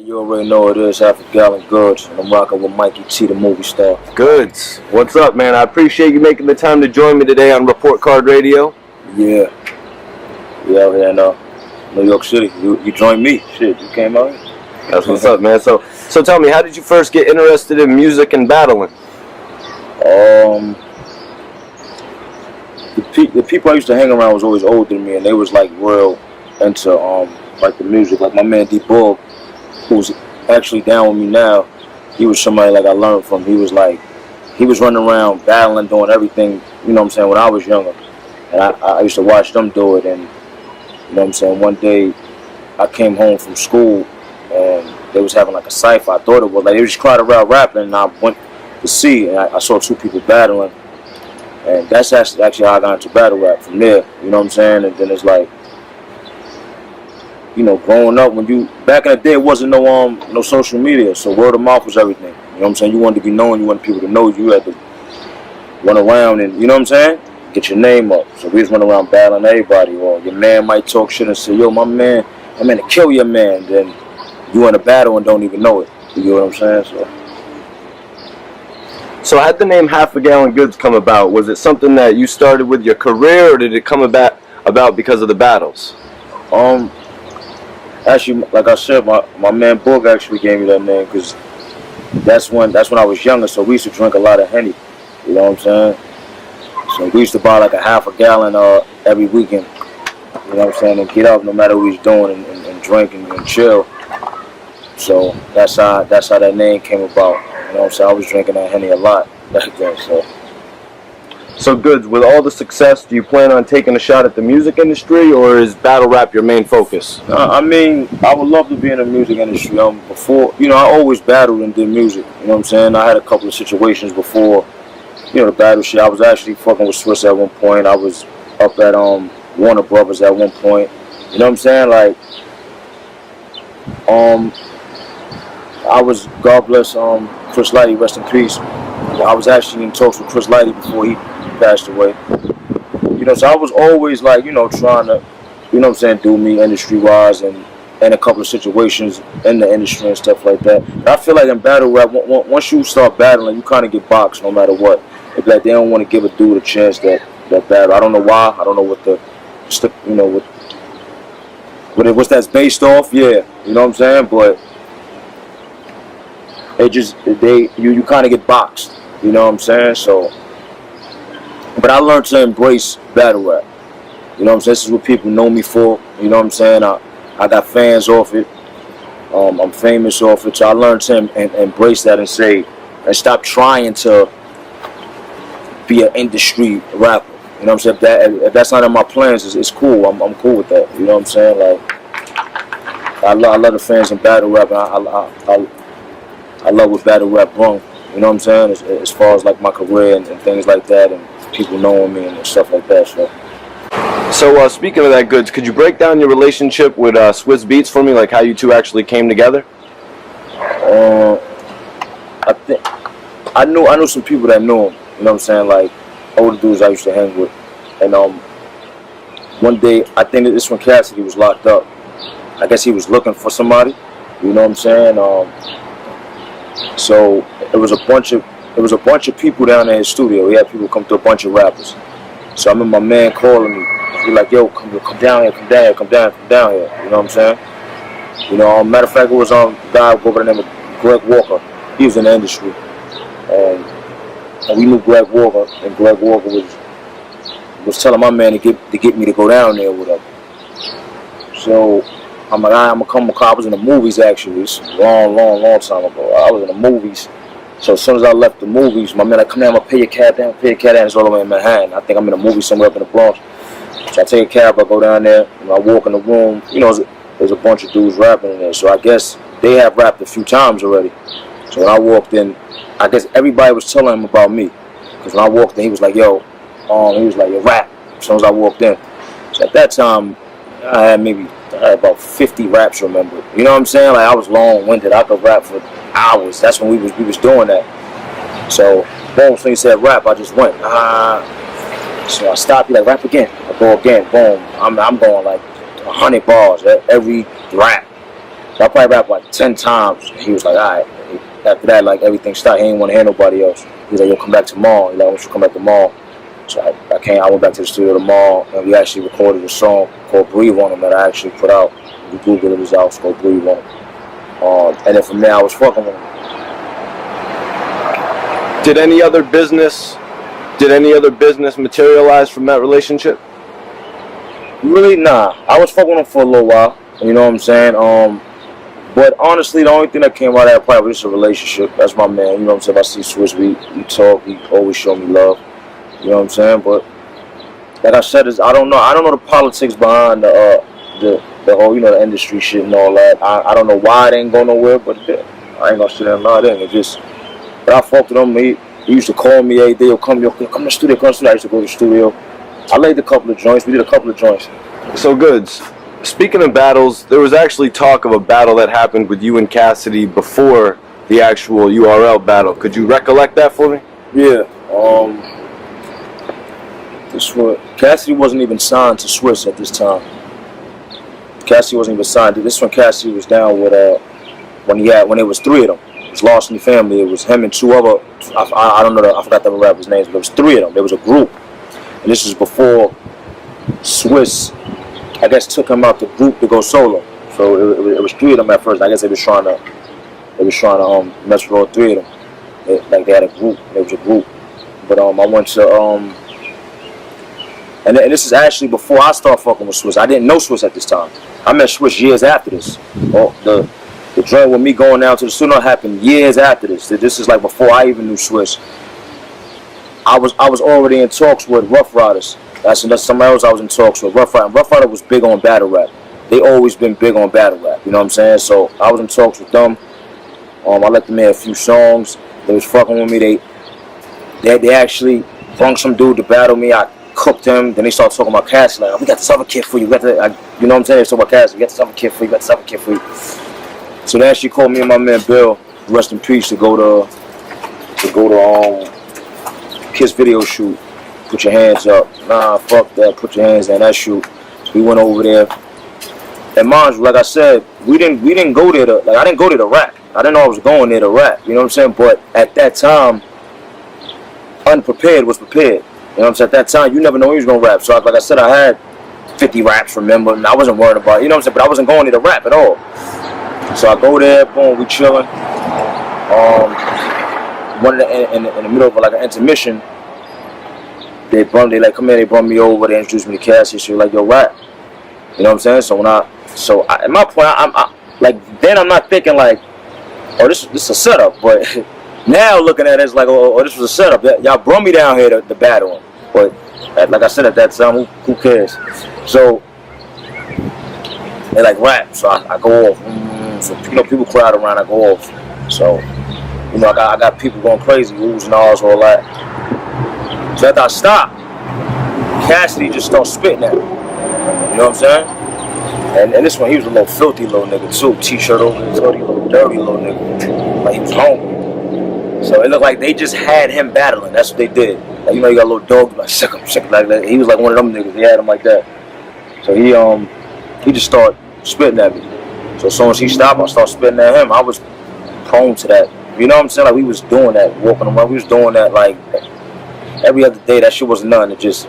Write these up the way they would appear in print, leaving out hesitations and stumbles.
You already know it is half a gallon Goodz, and I'm rocking with Mikey T, the movie star. Goodz, what's up, man? I appreciate you making the time to join me today on Report Card Radio. Yeah, we out here in New York City. You joined me. Shit, you came out here. That's what's up, man. So tell me, how did you first get interested in music and battling? The people I used to hang around was always older than me, and they was like real into like the music. Like my man D Bug, who's actually down with me now, he was somebody like I learned from. He was running around battling, doing everything, you know what I'm saying, when I was younger. And I used to watch them do it, and you know what I'm saying, one day I came home from school and they was having like a cipher. I thought it was like they just cried around rapping, and I went to see, and I saw two people battling, and that's actually how I got into battle rap from there, you know what I'm saying. And then it's like, you know, growing up, back in the day, it wasn't no social media, so word of mouth was everything. You know what I'm saying? You wanted to be known, you wanted people to know you. You had to run around and, you know what I'm saying, get your name up. So we just run around battling everybody, or your man might talk shit and say, yo, my man to kill your man. Then you in a battle and don't even know it. You know what I'm saying? So had the name Half a Gallon Goodz come about? Was it something that you started with your career, or did it come about because of the battles? Actually, like I said, my man Boog actually gave me that name because that's when I was younger. So we used to drink a lot of Henny. You know what I'm saying? So we used to buy like a half a gallon every weekend. You know what I'm saying? And get up no matter what we was doing and drink and chill. So that's how that name came about. You know what I'm saying? I was drinking that Henny a lot back then. So Goodz, with all the success, do you plan on taking a shot at the music industry, or is battle rap your main focus? I mean, I would love to be in the music industry. Before, you know, I always battled and did music. You know what I'm saying? I had a couple of situations before, you know, the battle shit. I was actually fucking with Swizz at one point. I was up at Warner Brothers at one point. You know what I'm saying? Like, I was, God bless Chris Lighty, rest in peace. I was actually in talks with Chris Lighty before he passed away. You know, so I was always like, you know, trying to, you know what I'm saying, do me industry-wise and a couple of situations in the industry and stuff like that. And I feel like in battle rap, once you start battling, you kind of get boxed no matter what. It's like they don't want to give a dude a chance that battle. I don't know why. I don't know what you know, what that's based off. Yeah, you know what I'm saying? But you kind of get boxed. You know what I'm saying? So, but I learned to embrace battle rap. You know what I'm saying? This is what people know me for. You know what I'm saying? I got fans off it. I'm famous off it. So I learned to embrace that and stop trying to be an industry rapper. You know what I'm saying? If that's not in my plans, it's cool. I'm cool with that. You know what I'm saying? Like, I love the fans in battle rap. And I love what battle rap brung. You know what I'm saying? As far as like my career and things like that, and people knowing me and stuff like that. So speaking of that, Goodz, could you break down your relationship with Swizz Beatz for me, like how you two actually came together? I think I knew some people that knew him. You know what I'm saying? Like older dudes I used to hang with. And one day, I think that this when Cassidy was locked up. I guess he was looking for somebody. You know what I'm saying? So it was a bunch of people down in his studio. He had people come through, a bunch of rappers. So I remember my man calling me. He like, yo, come down here. You know what I'm saying? You know, matter of fact, it was a guy by the name of Greg Walker. He was in the industry, and we knew Greg Walker, and Greg Walker was telling my man to get me to go down there with him. So I'm like, I'm gonna come. I was in the movies actually. It's a long time ago. I was in the movies. So as soon as I left the movies, my man, I come down, I'm gonna pay your cab down. It's all the way in Manhattan. I think I'm in a movie somewhere up in the Bronx. So I take a cab, I go down there, and I walk in the room. You know, there's a bunch of dudes rapping in there. So I guess they have rapped a few times already. So when I walked in, I guess everybody was telling him about me. Because when I walked in, he was like, yo, rap. As soon as I walked in. So at that time, I had about 50 raps remembered. You know what I'm saying? Like I was long-winded. I could rap for hours. That's when we was doing that. So boom, so he said rap, I just went. So I stopped. He like rap again. I go again. Boom. I'm going like 100 bars every rap. I probably rapped like 10 times. He was like, all right. After that, like, everything stopped. He didn't want to hear nobody else. He was like, yo, come back tomorrow. He's like, I want you to come back tomorrow. So I went back to the studio tomorrow, and we actually recorded a song called Breathe on Him that I actually put out. You Google it, it's out. It's called Breathe on Him. And then from there, I was fucking with him. Did any other business materialize from that relationship? Really, nah. I was fucking with him for a little while. You know what I'm saying? But honestly, the only thing that came out of that probably was just a relationship. That's my man. You know what I'm saying? If I see Swizz, we talk. He always show me love. You know what I'm saying? But like I said, I don't know. I don't know the politics behind the whole, you know, the industry shit and all that. I don't know why it ain't go nowhere, but I ain't gonna sit there and lie. It just. But I fucked with him. He used to call me every day. He'll come to the studio. Come to the studio. I used to go to the studio. I laid a couple of joints. We did a couple of joints. So Goodz, speaking of battles, there was actually talk of a battle that happened with you and Cassidy before the actual URL battle. Could you recollect that for me? Yeah. Cassidy wasn't even signed to Swizz at this time. Cassidy wasn't even signed. This one Cassidy was down with when it was 3 of them. It was Lost in the Family. It was him and 2 other. I don't know. I forgot the rappers' names, but it was 3 of them. There was a group, and this was before Swizz, I guess, took him out the group to go solo. So it was 3 of them at first. I guess they was trying to mess with all 3 of them. Like they had a group. There was a group. But I went to and this is actually before I started fucking with Swizz. I didn't know Swizz at this time. I met Swizz years after this. The joint with me going down to the studio happened years after this. This is like before I even knew Swizz. I was already in talks with Rough Riders. That's somebody else I was in talks with. Rough Rider. Rough Rider was big on battle rap. They always been big on battle rap. You know what I'm saying? So I was in talks with them. I let them hear a few songs. They was fucking with me. They actually brung some dude to battle me. I cooked him. Then they started talking about Cassidy. Like, we got this other kid for you. You know what I'm saying? They talking about Cassidy. We got this other kid for you. We got this other kid for you. So then she called me and my man Bill, rest in peace, to go to his video shoot. Put your hands up. Nah, fuck that. Put your hands down. That shoot. We went over there. And mind you, like I said, we didn't go there to, like, I didn't go there to rap. I didn't know I was going there to rap. You know what I'm saying? But at that time, unprepared was prepared. You know what I'm saying? At that time, you never know when you was gonna rap. So like I said, I had 50 raps, remember, and I wasn't worried about it. You know what I'm saying? But I wasn't going there to rap at all. So I go there, boom, we chilling. One in the middle of like an intermission, they like come here, they brought me over, they introduced me to Cassidy. So like, yo, rap. You know what I'm saying? So at my point, I'm like, then I'm not thinking like, oh, this is a setup. But now looking at it, it's like, oh, this was a setup. Y'all brought me down here to battle him. But like I said at that time, who cares? So they like rap. So I go off. So you know, people crowd around, I go off. So you know, I got people going crazy, oohs and ahs, all that. So after I stop, Cassidy just starts spitting at me. You know what I'm saying? And this one, he was a little filthy little nigga too. T-shirt over his hoodie, dirty little nigga. Like he was hungry. So it looked like they just had him battling. That's what they did. Like, you know, you got a little dog, like sick him like that. He was like one of them niggas. They had him like that. So he just started spitting at me. So as soon as he stopped, I started spitting at him. I was prone to that. You know what I'm saying? Like we was doing that, walking around. We was doing that like every other day. That shit wasn't nothing to just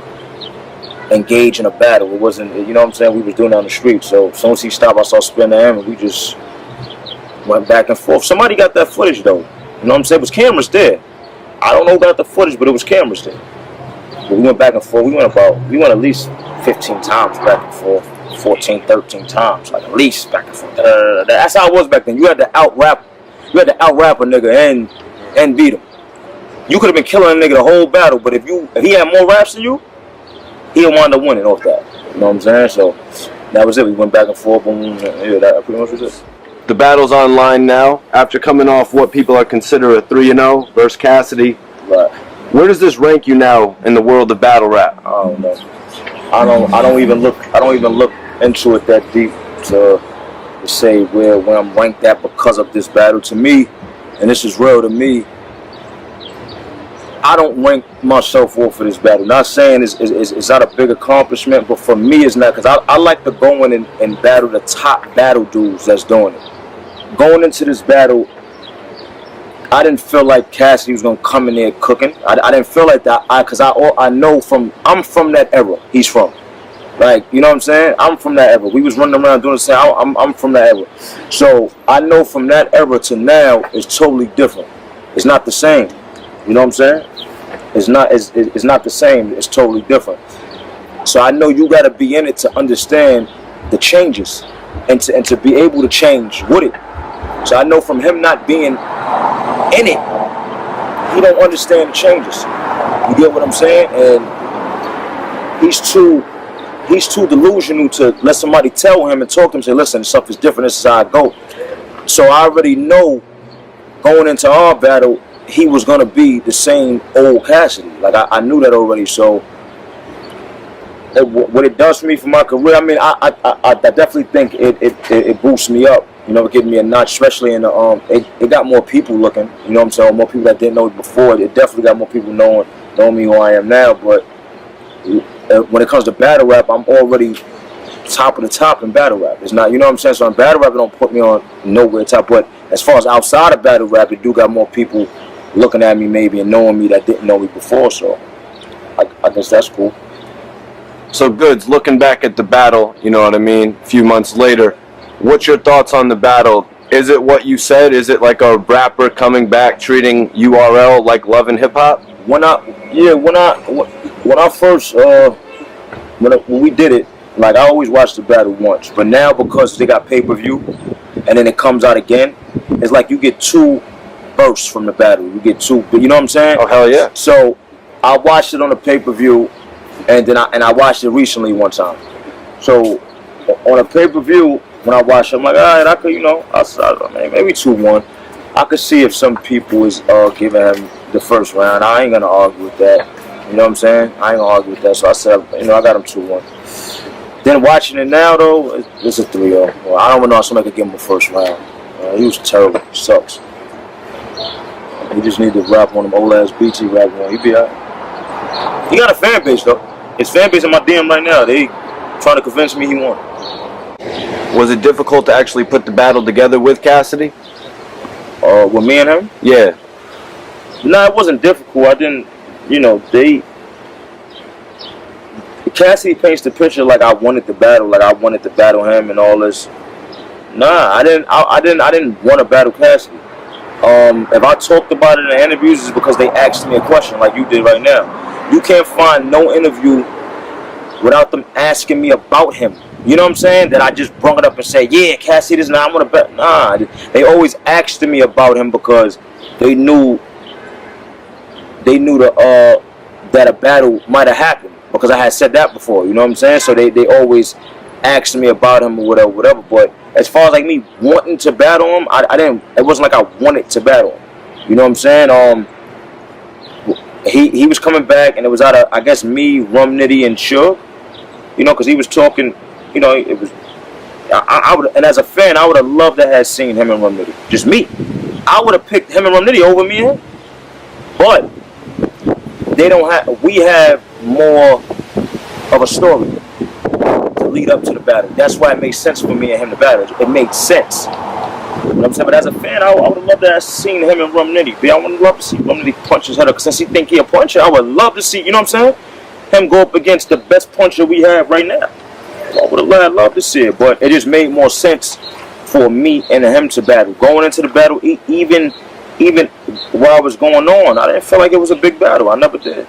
engage in a battle. It wasn't, you know what I'm saying? We was doing that on the street. So as soon as he stopped, I started spitting at him, and we just went back and forth. Somebody got that footage though. You know what I'm saying? It was cameras there. I don't know about the footage, but it was cameras there. But we went back and forth. We went at least 15 times back and forth. 14, 13 times, like at least back and forth. That's how it was back then. You had to out rap a nigga and beat him. You could have been killing a nigga the whole battle, but if he had more raps than you, he'll wind up winning off that. You know what I'm saying? So that was it. We went back and forth, and yeah, that pretty much was it. The battle's online now. After coming off what people are consider a 3-0 versus Cassidy, right? Where does this rank you now in the world of battle rap? I don't know. I don't even look into it that deep to say where I'm ranked at because of this battle. To me, and this is real to me, I don't rank myself off for this battle. Not saying it's not a big accomplishment, but for me it's not, because I like to go in and battle the top battle dudes that's doing it. going into this battle, I didn't feel like Cassidy was gonna come in there cooking. I didn't feel like that. Cause I know I'm from that era. He's from, like, you know what I'm saying? I'm from that era. We was running around doing the same. I'm from that era. So I know from that era to now is totally different. It's not the same. You know what I'm saying? It's not the same. It's totally different. So I know you gotta be in it to understand the changes and to be able to change with it. So I know from him not being in it, he don't understand the changes. You get what I'm saying? And he's too delusional to let somebody tell him and talk to him and say, listen, this stuff is different, this is how I go. So I already know going into our battle, he was gonna be the same old Cassidy. Like I knew that already. So what it does for me for my career, I mean, I definitely think it boosts me up. You know, it gives me a notch, especially in the it got more people looking. You know what I'm saying? More people that didn't know it before. It definitely got more people knowing me who I am now. But when it comes to battle rap, I'm already top of the top in battle rap. It's not, you know what I'm saying? So in battle rap, it don't put me on nowhere top. But as far as outside of battle rap, it do got more people looking at me maybe and knowing me that didn't know me before. So I guess that's cool. So Goodz, looking back at the battle, you know what I mean, a few months later, what's your thoughts on the battle? Is it what you said? Is it like a rapper coming back treating URL like Love and Hip Hop? When we did it, like I always watched the battle once, but now because they got pay-per-view and then it comes out again, it's like you get two bursts from the battle. You get two, you know what I'm saying? Oh hell yeah! So I watched it on the pay-per-view, and then I watched it recently one time. So on a pay-per-view, when I watched it, I'm like, all right, I could, you know, maybe 2-1. I could see if some people is giving him the first round. I ain't gonna argue with that. You know what I'm saying? I ain't gonna argue with that. So I said, you know, I got him 2-1. Then watching it now though, it's a 3-0. Well, I don't know if somebody could give him a first round. He was terrible. He sucks. He just need to rap on them old ass beats he rap on. He be alright. He got a fan base though. His fan base in my DM right now. They trying to convince me he won. Was it difficult to actually put the battle together with Cassidy? With me and him? Yeah. No, it wasn't difficult. I didn't, you know, Cassidy paints the picture like I wanted to battle him and all this. Nah, I didn't want to battle Cassidy. If I talked about it in interviews, it's because they asked me a question like you did right now. You can't find no interview without them asking me about him. You know what I'm saying? That I just brought it up and said, yeah, Cassidy is not, I'm going to bet. Nah, they always asked me about him because they knew that a battle might have happened because I had said that before. You know what I'm saying? So they always asked me about him or whatever. But as far as like me wanting to battle him, I didn't. It wasn't like I wanted to battle him. You know what I'm saying? He was coming back, and it was out of, I guess, me, Nitty, and Suge. You know, because he was talking. You know, it was. I would, and as a fan, I would have loved to have seen him and Nitty. Just me. I would have picked him and Nitty over me and him. But they don't have. We have more of a story to lead up to the battle. That's why it makes sense for me and him to battle. It made sense. You know what I'm saying? But as a fan, I would have loved to have seen him and Nitty. I would love to see Nitty punch his head up. Because since he think he a puncher, I would love to see, you know what I'm saying? Him go up against the best puncher we have right now. I would have loved to see it. But it just made more sense for me and him to battle. Going into the battle, even while I was going on, I didn't feel like it was a big battle. I never did.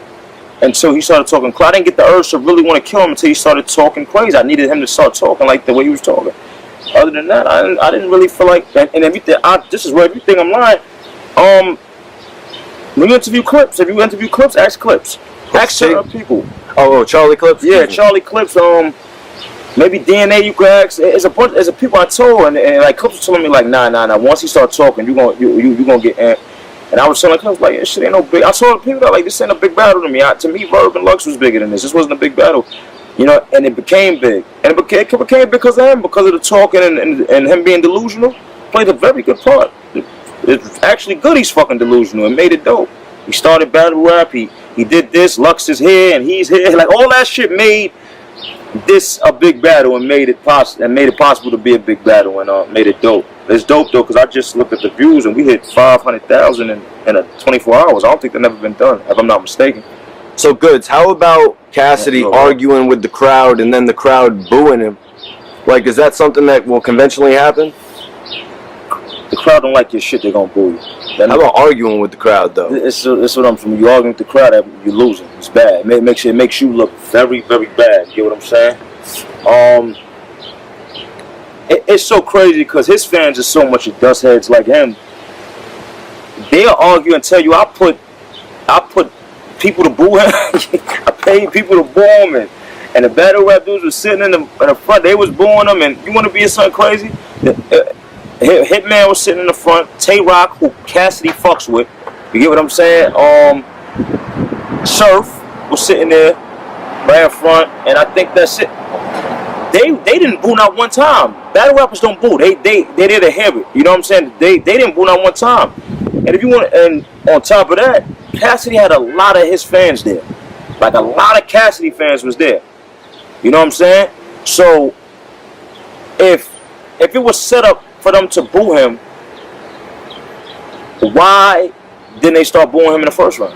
Until he started talking. I didn't get the urge to really want to kill him until he started talking crazy. I needed him to start talking like the way he was talking. Other than that, I didn't really feel like, and everything. This is where everything I'm lying. When you interview Clips, ask Clips. Ask certain people. Oh, Charlie Clips? Yeah, Charlie Clips. Maybe DNA you could ask. It's a bunch. There's a people I told, and like Clips was telling me like, nah. Once he start talking, you gonna get amped. And I was telling Clips like, this shit ain't no big. I told people that like this ain't a big battle to me. To me, Verb and Lux was bigger than this. This wasn't a big battle. You know, and it became big. And it became because of him, because of the talking and him being delusional. Played a very good part. It's actually good he's fucking delusional and made it dope. He started battle rap, he did this, Lux is here and he's here. Like all that shit made this a big battle and made it possible to be a big battle and made it dope. It's dope though, because I just looked at the views and we hit 500,000 in a 24 hours. I don't think they've never been done, if I'm not mistaken. So Goodz, how about Cassidy arguing with the crowd and then the crowd booing him? Like, is that something that will conventionally happen? The crowd don't like your shit, they're gonna boo you. How about arguing with the crowd though? It's what I'm from. You arguing with the crowd, you're losing. It's bad. It makes you look very, very bad. You get what I'm saying? It's so crazy because his fans are so much of dust heads like him. They'll argue and tell you I put people to boo him. I paid people to boo him, and the battle rap dudes were sitting in the front. They was booing them, and you want to be something crazy? Hitman was sitting in the front. Tay Rock, who Cassidy fucks with, you get what I'm saying? Surf was sitting there right in front, and I think that's it. They didn't boo not one time. Battle rappers don't boo. They there to hear it. You know what I'm saying? They didn't boo not one time. And if you want, and on top of that, Cassidy had a lot of his fans there. Like a lot of Cassidy fans was there. You know what I'm saying? So if it was set up for them to boo him, why didn't they start booing him in the first round?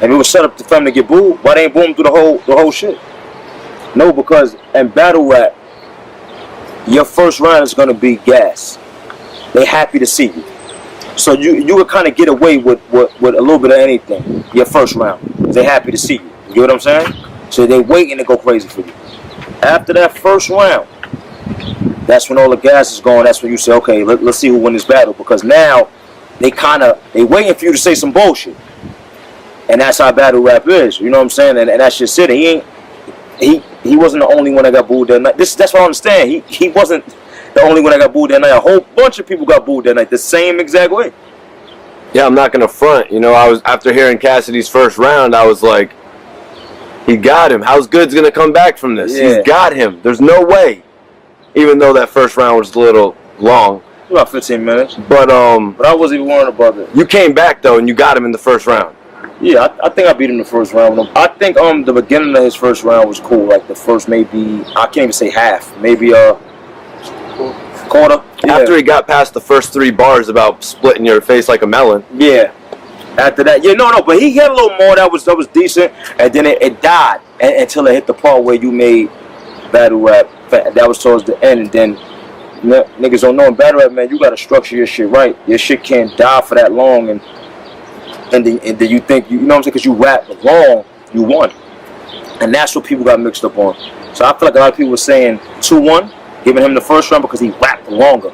If it was set up for them to get booed, why they ain't boo him through the whole shit? No, because in battle rap, your first round is gonna be gas. They happy to see you, so you would kind of get away with a little bit of anything. Your first round, they happy to see you. You get what I'm saying? So they waiting to go crazy for you. After that first round, that's when all the gas is going. That's when you say, okay, let's see who win this battle, because now they waiting for you to say some bullshit, and that's how battle rap is. You know what I'm saying? And that's just it. He wasn't the only one that got booed that night. That's what I understand. He wasn't the only one that got booed that night. A whole bunch of people got booed that night the same exact way. Yeah, I'm not gonna front. You know, after hearing Cassidy's first round, I was like, he got him. How's Goodz gonna come back from this? Yeah. He's got him. There's no way. Even though that first round was a little long. About 15 minutes. But I wasn't even worried about it. You came back though, and you got him in the first round. Yeah, I think I beat him the first round. I think the beginning of his first round was cool. Like the first maybe, I can't even say half, maybe quarter. Yeah. After he got past the first 3 bars about splitting your face like a melon. Yeah. After that, yeah, no, but he had a little more that was decent, and then it died until it hit the part where you made battle rap. That was towards the end, and then niggas don't know in battle rap, man, you gotta structure your shit right. Your shit can't die for that long, and then you think, you know what I'm saying, because you rap long, you won. And that's what people got mixed up on. So I feel like a lot of people were saying 2-1, giving him the first round because he rapped longer.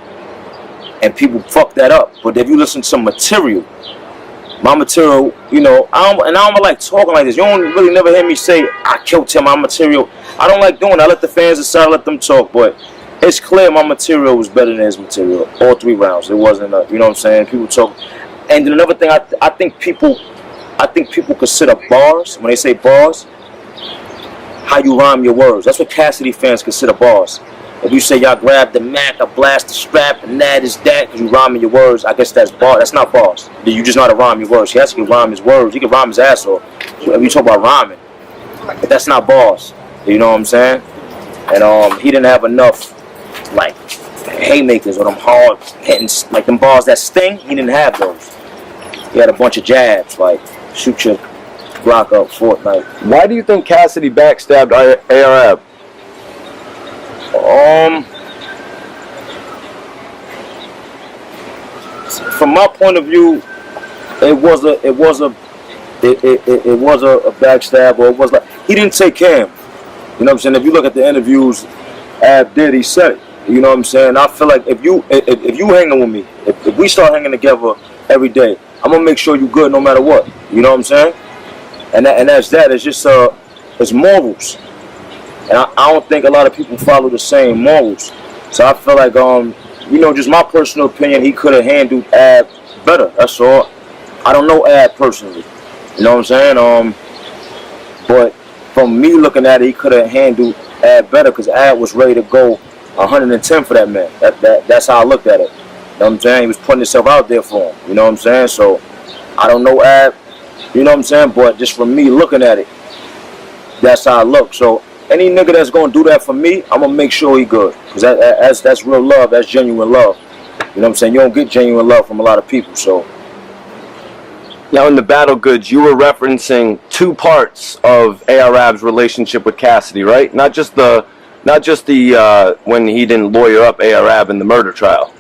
And people fucked that up. But if you listen to some material, my material, you know, I don't like talking like this. You don't really never hear me say, I killed him, my material. I don't like doing it. I let the fans decide, let them talk. But it's clear my material was better than his material. All 3 rounds. It wasn't, you know what I'm saying? People talk. And then another thing, I think people consider bars, when they say bars, how you rhyme your words. That's what Cassidy fans consider bars. If you say y'all grab the Mac, I blast the strap, and that is that, because you rhyming your words, I guess that's bar. That's not bars. You just know how to rhyme your words. He has to rhyme his words. He can rhyme his ass off. If you talk about rhyming, but that's not bars. You know what I'm saying? And he didn't have enough, like, haymakers or them hard hitting, like them bars that sting. He didn't have those. He had a bunch of jabs, like shoot your block up Fortnite. Why do you think Cassidy backstabbed ARAB? From my point of view, it was a backstab, or it was like he didn't take care of him. You know what I'm saying? If you look at the interviews Ab did, he said it. You know what I'm saying? I feel like if you hanging with me, if we start hanging together every day, I'm gonna make sure you good no matter what. You know what I'm saying? And that's that. It's just it's morals, and I don't think a lot of people follow the same morals. So I feel like you know, just my personal opinion, he could have handled Ab better. That's all. I don't know Ab personally. You know what I'm saying? But from me looking at it, he could have handled Ab better, because Ab was ready to go 110 for that man. That's how I looked at it. You know what I'm saying? He was putting himself out there for him. You know what I'm saying? So I don't know Ab. You know what I'm saying? But just from me looking at it, that's how I look. So any nigga that's gonna do that for me, I'm gonna make sure he good. Because that's real love. That's genuine love. You know what I'm saying? You don't get genuine love from a lot of people, so. Now in the battle, Goodz, you were referencing two parts of ARAB's relationship with Cassidy, right? Not just the when he didn't lawyer up ARAB in the murder trial.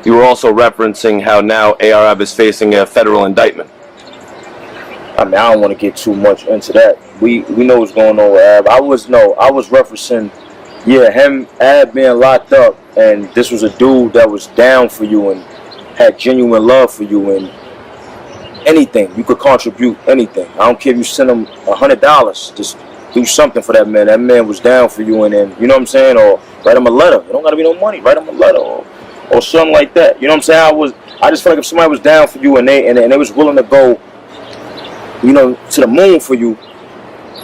You were also referencing how now ARAB is facing a federal indictment. I mean, I don't want to get too much into that. We know what's going on with Ab. I was referencing, yeah, him, Ab being locked up, and this was a dude that was down for you and had genuine love for you, and anything you could contribute, anything. I don't care if you send him $100, just do something for that man. That man was down for you, and then you know what I'm saying, or write him a letter. It don't gotta be no money. Write him a letter or something like that. You know what I'm saying? I just feel like if somebody was down for you and they was willing to go, you know, to the moon for you,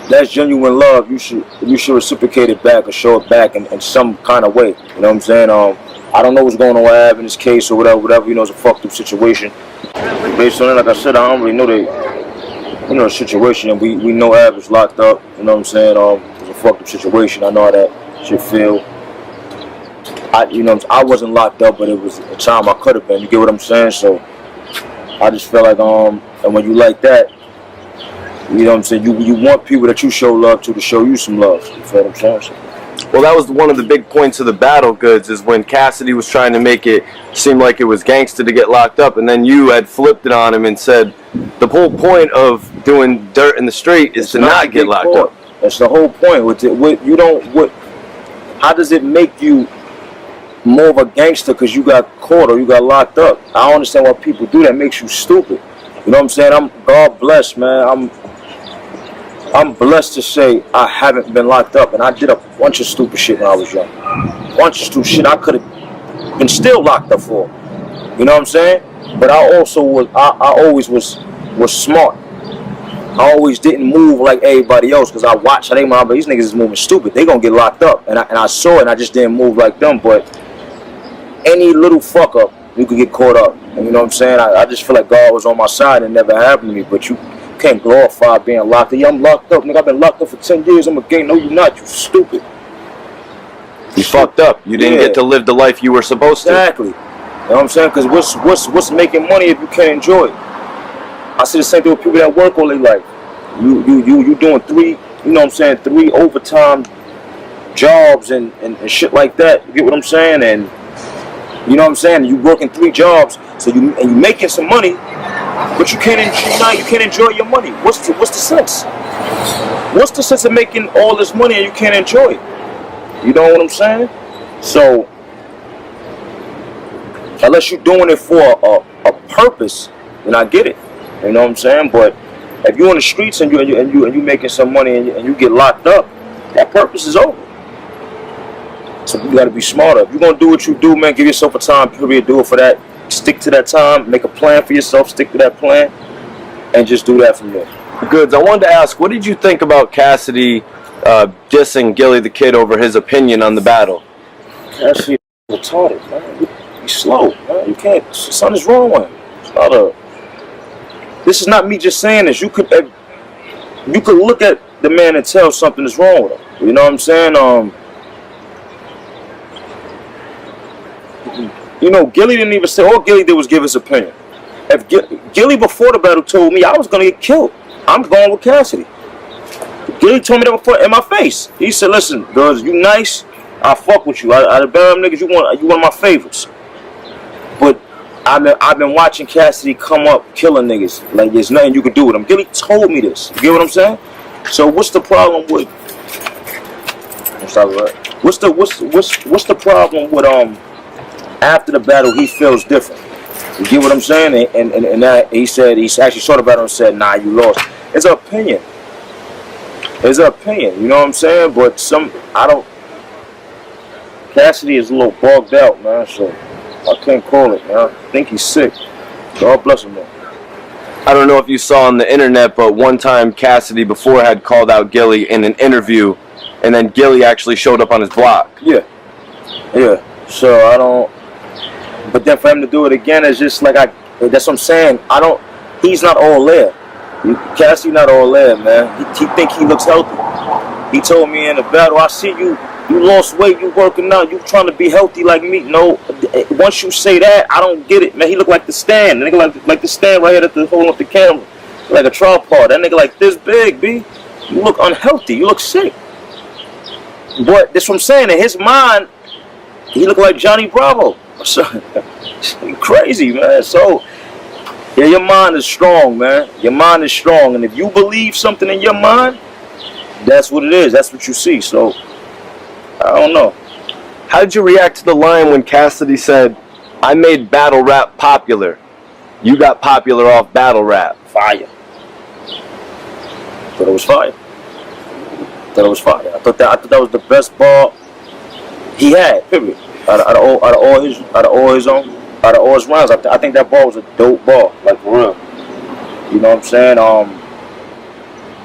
that's genuine love. You should reciprocate it back or show it back in some kind of way. You know what I'm saying? I don't know what's going on with Ab in this case or whatever. You know, it's a fucked up situation. Based on it, like I said, I don't really know the situation, and we know Ab is locked up. You know what I'm saying? It's a fucked up situation. I know how that shit feel. I wasn't locked up, but it was a time I could have been. You get what I'm saying? So I just feel like and when you like that, you know what I'm saying, you want people that you show love to show you some love. You feel what I'm saying? Well, that was one of the big points of the battle, Goodz, is when Cassidy was trying to make it seem like it was gangster to get locked up, and then you had flipped it on him and said the whole point of doing dirt in the street is to not get locked up. That's the whole point. How does it make you more of a gangster because you got caught or you got locked up? I don't understand why people do that. It makes you stupid. You know what I'm saying? God bless, man. I'm blessed to say I haven't been locked up, and I did a bunch of stupid shit when I was young. Bunch of stupid shit I could have been still locked up for. You know what I'm saying? But I also always was smart. I always didn't move like everybody else because I watched how they move. But these niggas is moving stupid. They gonna get locked up, and I saw it, and I just didn't move like them. But any little fuck up, you could get caught up. And you know what I'm saying? I just feel like God was on my side and it never happened to me. But you can't glorify being locked up. Yeah, I'm locked up, nigga. I've been locked up for 10 years. I'm a gang. No, you're not. You stupid. You fucked up. You didn't get to live the life you were supposed to. Exactly. You know what I'm saying? Because what's making money if you can't enjoy it? I see the same thing with people that work all their life. You doing three, you know what I'm saying, 3 overtime jobs and shit like that. You get what I'm saying? And you know what I'm saying? You working 3 jobs, so you making some money, but you can't enjoy your money. What's the sense? What's the sense of making all this money and you can't enjoy it? You know what I'm saying? So unless you're doing it for a purpose, then I get it. You know what I'm saying? But if you're on the streets and you making some money and you get locked up, that purpose is over. So you gotta be smarter. If you're gonna do what you do, man, give yourself a time period, do it for that. Stick to that time, make a plan for yourself, stick to that plan, and just do that from there. Goodz, I wanted to ask, what did you think about Cassidy dissing Gillie the Kid over his opinion on the battle? Cassidy is retarded, man. He's slow, man. You can't. Something's wrong with him. It's not a. This is not me just saying this. You could look at the man and tell something is wrong with him. You know what I'm saying? You know, Gillie didn't even say. All Gillie did was give his opinion. If Gillie before the battle told me I was gonna get killed, I'm going with Cassidy. Gillie told me that before in my face. He said, "Listen, girls, you nice. I fuck with you. Out of them niggas, you one of my favorites." But I've been watching Cassidy come up killing niggas. Like there's nothing you can do with him. Gillie told me this. You get what I'm saying? So what's the problem with? What's the problem with after the battle he feels different? You get what I'm saying? And that he actually saw the battle and said, "Nah, you lost." It's an opinion. It's an opinion. You know what I'm saying? But Cassidy is a little bugged out, man. So I can't call it, man. I think he's sick. God bless him, man. I don't know if you saw on the internet, but one time Cassidy before had called out Gillie in an interview, and then Gillie actually showed up on his block. Yeah. So I don't. But then for him to do it again is just like that's what I'm saying. He's not all there. Cassidy not all there, man. He think he looks healthy. He told me in the battle, I see you You lost weight, you working out, you trying to be healthy like me. No, once you say that, I don't get it, man. He look like the stand. The nigga like the stand right here at the holding up the camera. Like a tripod. That nigga like this big, B. You look unhealthy. You look sick. But that's what I'm saying. In his mind, he look like Johnny Bravo. So, crazy, man. So, yeah, your mind is strong, man. Your mind is strong. And if you believe something in your mind, that's what it is. That's what you see. So, I don't know. How did you react to the line when Cassidy said, I made battle rap popular? You got popular off battle rap. Fire. Thought it was fire. I thought that was the best bar he had, period. Out of all his rounds, I think that bar was a dope bar, like for real. You know what I'm saying?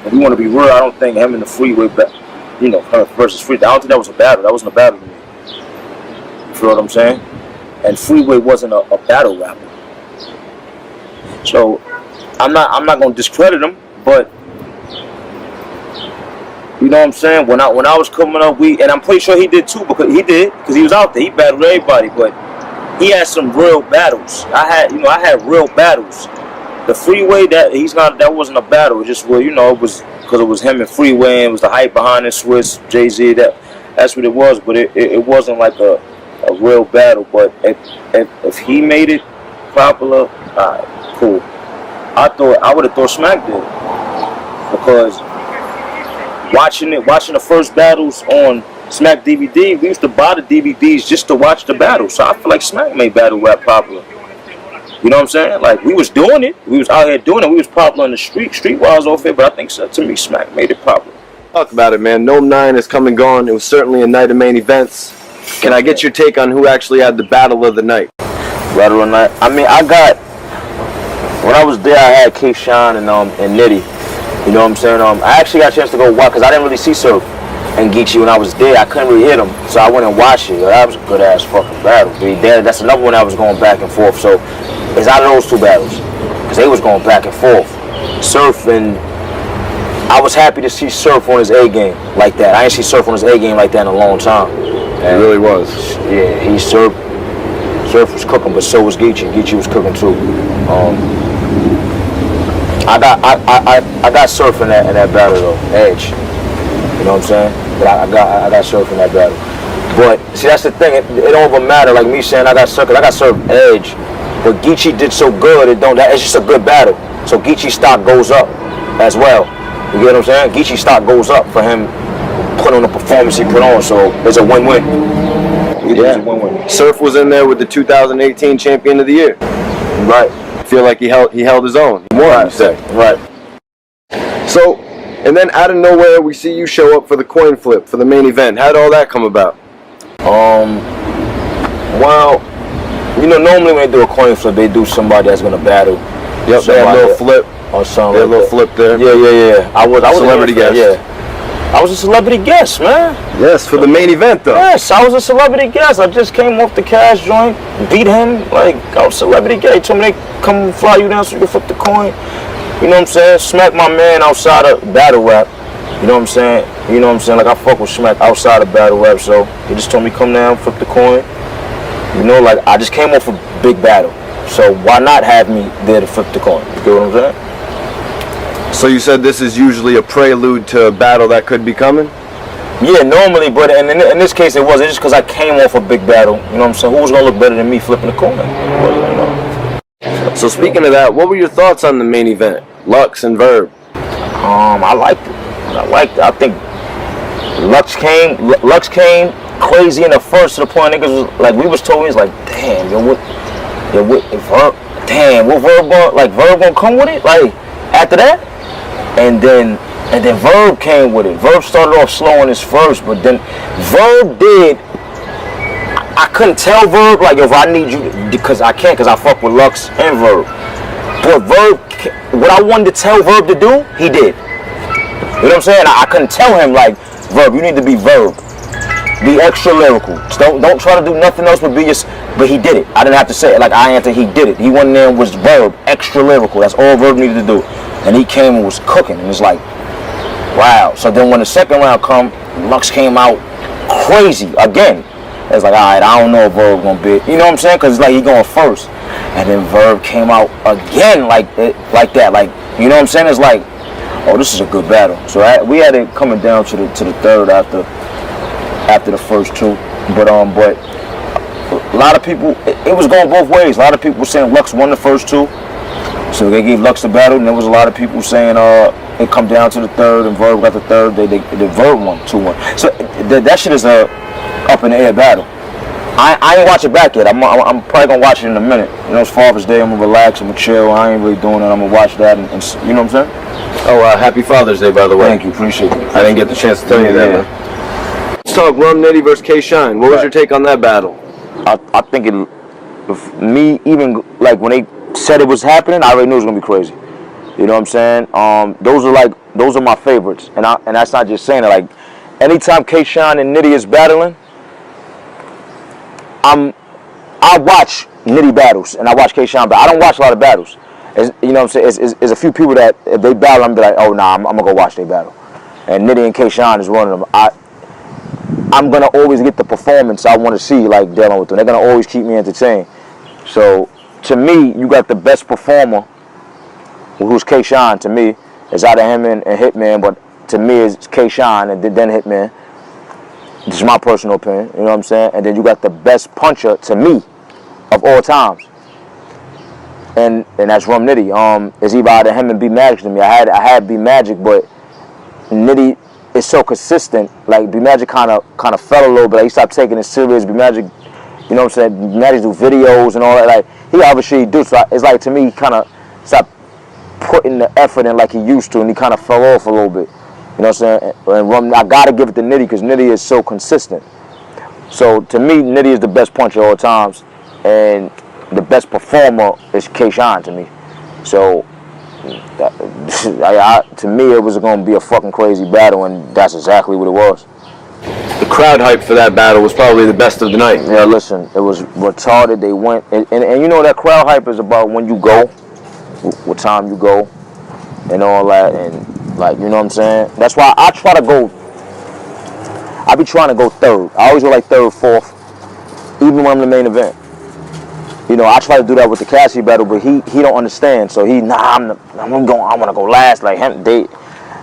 If you want to be real, I don't think him and the Freeway, versus Freeway, I don't think that was a battle. That wasn't a battle to me. You feel what I'm saying? And Freeway wasn't a battle rapper. So I'm not gonna discredit him, but you know what I'm saying? When I was coming up, and I'm pretty sure he did too, because he was out there. He battled everybody, but he had some real battles. I had real battles. The Freeway, that wasn't a battle. It just it was because it was him and Freeway, and it was the hype behind it, Swizz, Jay-Z. That's what it was, but it wasn't like a real battle. But if he made it popular, alright, cool. I would have thought Smack did, because watching the first battles on Smack DVD, we used to buy the DVDs just to watch the battles. So I feel like Smack made battle rap popular. You know what I'm saying? Like, we was doing it. We was out here doing it. We was popular on the streetwise off here. But I think, so, to me, Smack made it popular. Talk about it, man. Gnome 9 is come and gone. It was certainly a night of main events. Can I get your take on who actually had the battle of the night? Battle of the night? I mean, when I was there, I had K-Shine and Nitty. You know what I'm saying? I actually got a chance to go watch, because I didn't really see Surf and Geechee when I was there. I couldn't really hit them, so I went and watched it. That was a good ass fucking battle. That's another one that was going back and forth. So it's out of those two battles, because they was going back and forth. Surf, and I was happy to see Surf on his A game like that. I ain't see Surf on his A game like that in a long time. It really was. Yeah, Surf was cooking, but so was Geechee. Geechee was cooking too. I got Surf in that battle though, Edge. You know what I'm saying? But I got Surf in that battle. But see, that's the thing. It don't even matter. Like me saying I got Surf Edge, but Geechee did so good. It's just a good battle. So Geechee's stock goes up as well. You get what I'm saying? Geechee's stock goes up for him putting on the performance he put on. So it's a win-win. Yeah. Win-win. Surf was in there with the 2018 Champion of the Year. Right. Feel like he held his own. He won, you say. Right. So, and then out of nowhere, we see you show up for the coin flip for the main event. How did all that come about? Well, normally when they do a coin flip, they do somebody that's gonna battle. Yep, they had a little flip or something. They had a little flip there. Yeah. I was celebrity guest. Yeah. I was a celebrity guest, man. Yes, for the main event though. Yes, I was a celebrity guest. I just came off the cash joint, beat him, like I was a celebrity guest. He told me they come fly you down so you can flip the coin. You know what I'm saying? Smack my man outside of battle rap. You know what I'm saying? Like I fuck with Smack outside of battle rap, so he just told me come down, flip the coin. Like I just came off a big battle. So why not have me there to flip the coin? You get what I'm saying? So you said this is usually a prelude to a battle that could be coming? Yeah, normally, but in this case it wasn't, just because I came off a big battle. You know what I'm saying? Who was going to look better than me flipping the coin? So speaking of that, what were your thoughts on the main event? Lux and Verb. I liked it. I think Lux came crazy in the first, to the point niggas was like, we was told, he's like, damn, what Verb gonna come with it? Like, after that? And then Verb came with it. Verb started off slow on his first, but then Verb did. I couldn't tell Verb, like, if I need you, because I can't, because I fuck with Lux and Verb. But Verb, what I wanted to tell Verb to do, he did. You know what I'm saying? I couldn't tell him, like, Verb, you need to be Verb. Be extra lyrical. Don't try to do nothing else but be just. But he did it. I didn't have to say it. Like I answered, he did it. He went in there and was Verb, extra lyrical. That's all Verb needed to do. And he came and was cooking. And it's like, wow. So then when the second round come, Lux came out crazy again. It's like, all right, I don't know if Verb gonna be, you know what I'm saying? Cause it's like he going first, and then Verb came out again like that, like, you know what I'm saying? It's like, oh, this is a good battle. So we had it coming down to the third after the first two, but a lot of people, it was going both ways. A lot of people were saying Lux won the first two, so they gave Lux the battle, and there was a lot of people saying it come down to the third, and Verb got the third. The Verb won 2-1. So that shit is a up in the air battle. I ain't watch it back yet. I'm probably gonna watch it in a minute. You know, it's Father's Day. I'm gonna relax. I'm gonna chill. I ain't really doing it. I'm gonna watch that, and you know what I'm saying? Oh, happy Father's Day, by the way. Thank you. Appreciate it. I didn't get the chance to tell you that. Man. Let's talk Rum Nitty versus K-Shine. What was your take on that battle? I think me, even like when they said it was happening, I already knew it was gonna be crazy. You know what I'm saying? Those are my favorites, and that's not just saying it. Like anytime K-Shine and Nitty is battling, I watch Nitty battles and I watch K-Shine, but I don't watch a lot of battles. You know what I'm saying? It's a few people that if they battle, I'm be like, oh nah, I'm gonna go watch their battle. And Nitty and K-Shine is one of them. I'm gonna always get the performance I want to see, like dealing with them. They're gonna always keep me entertained. So to me, you got the best performer, who's K-Shine. To me, it's either him and Hitman, but to me it's K-Shine and then Hitman. This is my personal opinion, you know what I'm saying? And then you got the best puncher, to me, of all times. And that's Rum Nitty. It's either him and B Magic to me. I had B Magic, but Nitty is so consistent. Like B Magic kind of fell a little bit. Like, he stopped taking it serious. B Magic, you know what I'm saying? B Magic do videos and all that. Like he obviously do. So it's like to me, he kind of stopped putting the effort in like he used to, and he kind of fell off a little bit. You know what I'm saying? And Rum, I gotta give it to Nitty because Nitty is so consistent. So to me, Nitty is the best puncher of all times, and the best performer is K-Shine to me. So to me, it was going to be a fucking crazy battle, and that's exactly what it was. The crowd hype for that battle was probably the best of the night. Yeah, listen, it was retarded. They went, and you know that crowd hype is about when you go, what time you go, and all that, and like, you know what I'm saying? That's why I try to go, I be trying to go third. I always go like third, fourth, even when I'm the main event. You know, I try to do that with the Cassidy battle, but he don't understand. So I want to go last, like him.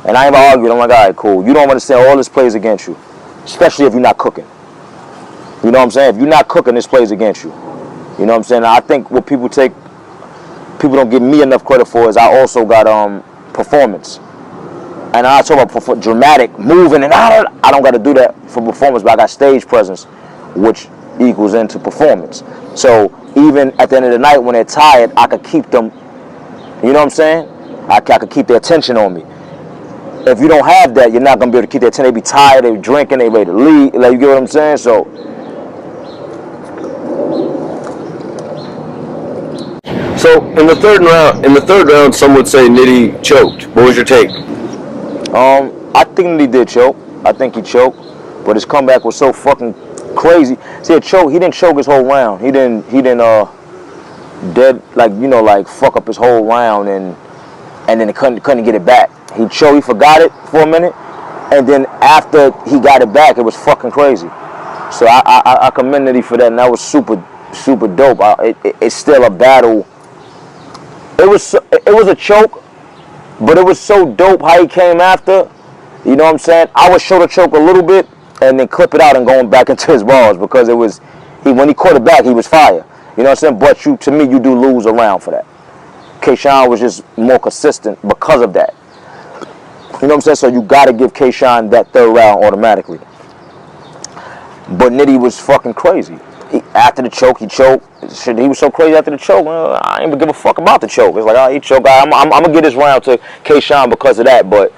And I ain't gonna argue. I'm like, all right, cool. You don't understand. All this plays against you, especially if you're not cooking. You know what I'm saying? If you're not cooking, this plays against you. You know what I'm saying? I think what people don't give me enough credit for is I also got performance. And I talk about dramatic, moving, and I don't got to do that for performance, but I got stage presence, which equals into performance. So even at the end of the night when they're tired, I could keep them, you know what I'm saying? I could keep their attention on me. If you don't have that, you're not going to be able to keep their attention. They be tired, they be drinking, they ready to leave. Like, you get what I'm saying? So in the third round, some would say Nitty choked. What was your take? I think Nitty did choke. I think he choked, but his comeback was so fucking crazy. See, he didn't choke his whole round. He didn't fuck up his whole round and then he couldn't get it back. He forgot it for a minute, and then after he got it back, it was fucking crazy. So I commend Nitty for that, and that was super, super dope. It's still a battle. It was a choke, but it was so dope how he came after. You know what I'm saying? I would show the choke a little bit and then clip it out and going back into his bars, because when he caught it back, he was fire. You know what I'm saying? But to me, you do lose a round for that. K-Shine was just more consistent because of that. You know what I'm saying? So you got to give K-Shine that third round automatically. But Nitty was fucking crazy. After the choke, he choked. Shit, he was so crazy after the choke. I ain't even give a fuck about the choke. It's like, oh, he choked. I'm going to get this round to K-Shine because of that, but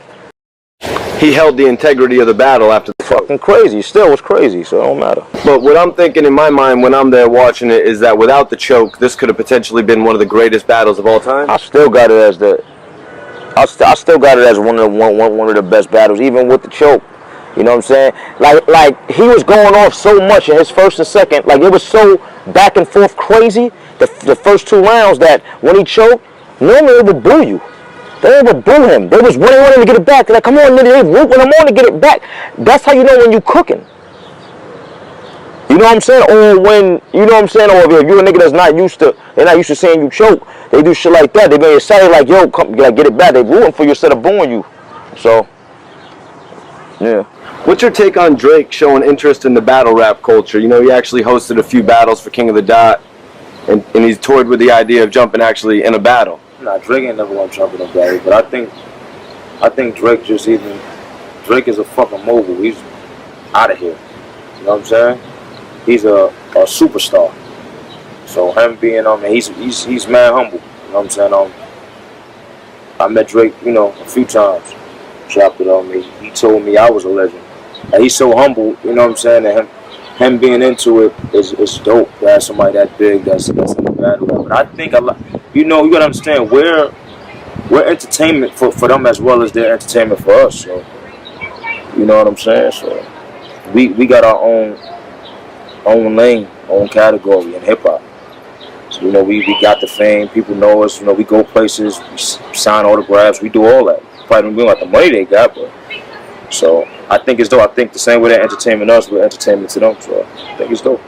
he held the integrity of the battle after the fucking crazy. Still was crazy, so it don't matter. But what I'm thinking in my mind when I'm there watching it is that without the choke, this could have potentially been one of the greatest battles of all time. I still got it as one of the best battles, even with the choke. You know what I'm saying? Like he was going off so much in his first and second. Like, it was so back and forth crazy, the first two rounds, that when he choked, normally it would boo you. They would boo him. They was wanting him to get it back. They're like, come on, nigga, they root when I'm on to get it back. That's how you know when you cooking. You know what I'm saying? Or when, you know what I'm saying? Or if you're a nigga that's not used to, they're not used to seeing you choke, they do shit like that. They get excited like, yo, come, like, get it back. They rooting for you instead of booing you. So, yeah. What's your take on Drake showing interest in the battle rap culture? You know, he actually hosted a few battles for King of the Dot, and he's toured with the idea of jumping actually in a battle. Nah, Drake ain't never gonna jump in a battle, but I think Drake Drake is a fucking mogul. He's out of here. You know what I'm saying? He's a superstar. So him being he's mad humble. You know what I'm saying? I met Drake, you know, a few times. Chopped it on me. He told me I was a legend. And he's so humble, you know what I'm saying? And him being into it is dope to have somebody that big that's in the battle. But I think you know, you gotta understand we're entertainment for them as well as they're entertainment for us. So you know what I'm saying? So we got our own lane, own category in hip hop. So, you know, we got the fame, people know us, you know, we go places, we sign autographs, we do all that. Probably don't got the money they got, but so I think it's dope. I think the same way they're entertaining us, we're entertainment to them. So I think it's dope.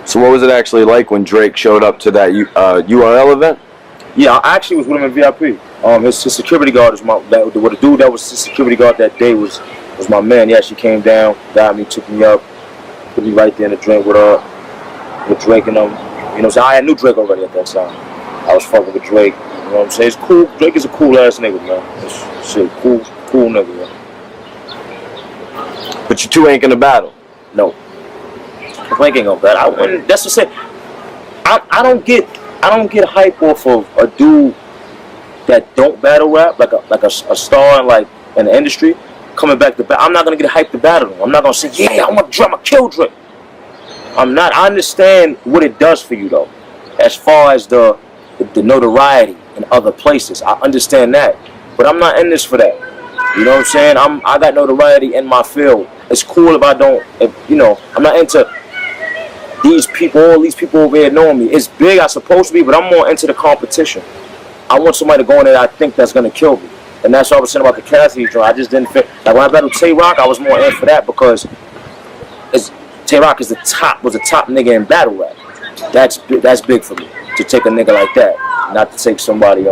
So what was it actually like when Drake showed up to that URL event? Yeah, I actually was with him in VIP. His security guard is the dude that was his security guard that day was my man. Yeah, she came down, got me, took me up, put me right there in the drink with Drake and them. You know, so I knew Drake already at that time. I was fucking with Drake. You know what I'm saying? It's cool. Drake is a cool ass nigga, man. It's shit, cool nigga, man. But you two ain't gonna battle. No. Drake ain't gonna battle. That's what I said. I don't get hype off of a dude that don't battle rap, like a star in the industry, coming back to battle. I'm not gonna get hyped to battle him. I'm not gonna say, yeah, I'm gonna kill Drake. I'm not. I understand what it does for you though, as far as the notoriety in other places. I understand that, but I'm not in this for that. You know what I'm saying? I got notoriety in my field. It's cool if you know, I'm not into all these people over here knowing me. It's big, I'm supposed to be, but I'm more into the competition. I want somebody to go in there that I think that's gonna kill me. And that's what I was saying about the Cassidy joint. I just didn't fit. Like when I battled Tay-Rock, I was more in for that because Tay-Rock was the top nigga in battle rap. That's big for me, to take a nigga like that. Not to take somebody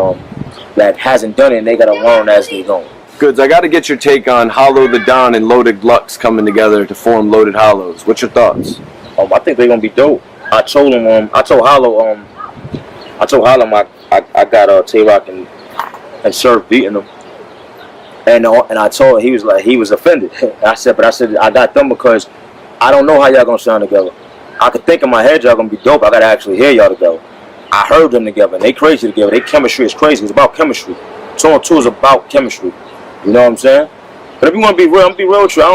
that hasn't done it and they gotta learn as they go. Goodz, I gotta get your take on Hollow the Don and Loaded Lux coming together to form Loaded Hollows. What's your thoughts? I think they're gonna be dope. I told Hollow I got Tay-Rock and Surf beating them. And I told him, he was offended. I said I got them because I don't know how y'all gonna sound together. I could think in my head y'all gonna be dope. I gotta actually hear y'all together. I heard them together and they crazy together. Their chemistry is crazy. It's about chemistry. 2 on 2 is about chemistry. You know what I'm saying? But if you want to be real, I'm gonna be real with you. I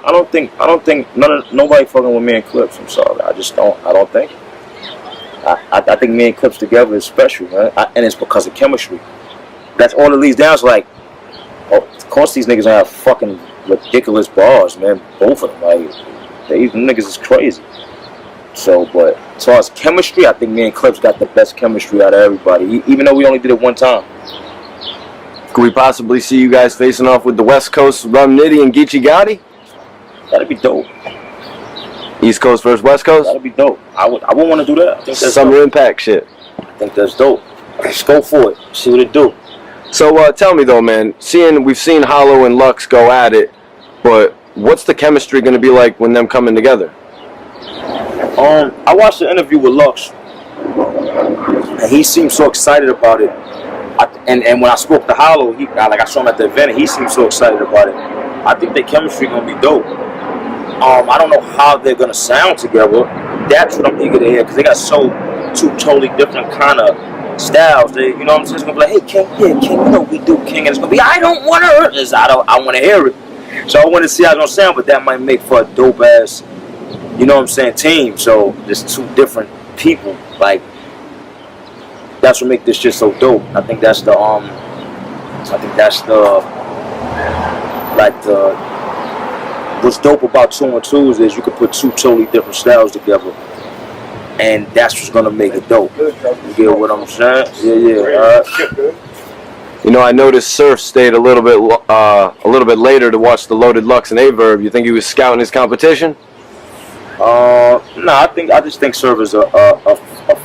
don't think nobody fucking with me and Clips. I'm sorry. I don't think. I think me and Clips together is special, man. And it's because of chemistry. That's all it leads down to. Like, of course these niggas have fucking ridiculous bars, man. Both of them, like, these niggas is crazy. So, but as far as chemistry, I think me and Clips got the best chemistry out of everybody. Even though we only did it one time. Could we possibly see you guys facing off with the West Coast Rum Nitty and Geechee Gotti? That'd be dope. East Coast versus West Coast? That'd be dope. I would want to do that. I think that's Summer dope. Impact shit. I think that's dope. Let's go for it. See what it do. So tell me though, man. We've seen Hollow and Lux go at it, but what's the chemistry going to be like when them coming together? I watched the interview with Lux, and he seemed so excited about it. And when I spoke to Hollow, I saw him at the event, and he seemed so excited about it. I think their chemistry gonna be dope. I don't know how they're gonna sound together. That's what I'm eager to hear, because they got two totally different kind of styles. They, you know what I'm saying? It's gonna be like, hey, King, yeah, King, you know we do, King, and it's gonna be, I don't want to hear this. I want to hear it. So I want to see how it's gonna sound, but that might make for a dope ass, you know what I'm saying, team. So there's 2 different people, like. That's what make this shit so dope. I think that's what's dope about 2 on 2s is you can put 2 totally different styles together, and that's what's gonna make it dope. You get what I'm saying? Yeah. You know, I noticed Surf stayed a little bit later to watch the Loaded Lux and Averb. You think he was scouting his competition? I just think Serv is a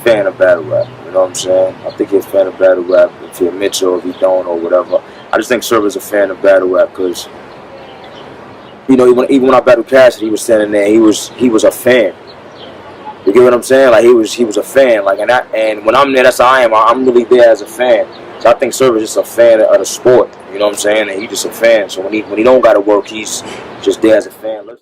fan of battle rap. You know what I'm saying? I think he's a fan of battle rap. If he admits it or if he don't or whatever, I just think Serv is a fan of battle rap because, you know, even when I battled Cassidy, he was standing there. He was a fan. You get what I'm saying? Like he was a fan. Like and when I'm there, that's how I am. I'm really there as a fan. So I think Serv is just a fan of the sport. You know what I'm saying? And he's just a fan. So when he don't got to work, he's just there as a fan.